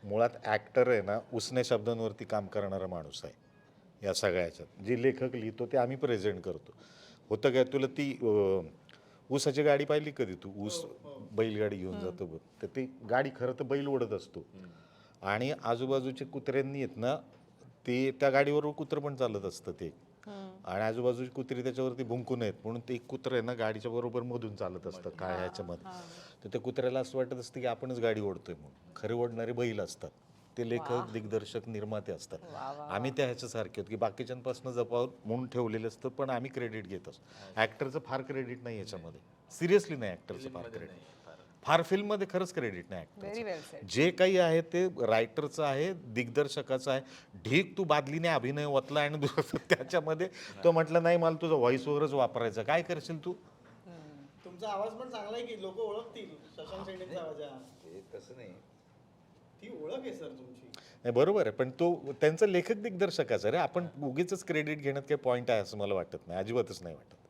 मुळात ॲक्टर आहे ना उसने शब्दांवरती काम करणारा माणूस आहे या सगळ्याच्यात. जे लेखक लिहितो ते आम्ही प्रेझेंट करतो. होतं काय तुला ती ऊसाची गाडी पाहिली कधी तू? ऊस बैलगाडी घेऊन जातो बघ, तर ती गाडी खरं तर बैल ओढत असतो आणि आजूबाजूचे कुत्र्यांनी आहेत ना ते त्या गाडीवर कुत्रं पण चालत असतं ते आणि आजूबाजूची कुत्री त्याच्यावरती भुंकून आहेत म्हणून ते एक कुत्रं आहे ना गाडीच्या बरोबर मधून चालत असतं काय ह्याच्यामध्ये. तर त्या कुत्र्याला असं वाटत असतं की आपणच गाडी ओढतोय म्हणून. खरे ओढणारे बैल असतात ते, लेखक दिग्दर्शक निर्माते असतात. आम्ही त्या ह्याच्यासारखे होतो की बाकीच्यांपासून जपावून म्हणून ठेवलेलं असतं पण आम्ही क्रेडिट घेत असतो. ॲक्टरचं फार क्रेडिट नाही याच्यामध्ये, सिरियसली नाही ॲक्टरचं फार क्रेडिट. फार फिल्ममध्ये खरंच क्रेडिट नाही ॲक्टरचं. जे काही आहे ते रायटरचं आहे, दिग्दर्शकाचं आहे. ढीक तू बादलीने अभिनय ओतला आणि त्याच्यामध्ये तो म्हटलं नाही मला तुझं व्हॉइस ओव्हरच वापरायचं, काय करशील तू? तुमचा आवाज पण चांगला आहे की लोक ओळखतील शशांक शेंडेचा आवाज आहे. ते तसं नाही. ती ओळख आहे सर तुमची. नाही बरोबर आहे पण तो त्यांचा लेखक दिग्दर्शकाचा रे. आपण उगीच क्रेडिट घेण्यात काही पॉईंट आहे असं मला वाटत नाही, अजिबातच नाही वाटत.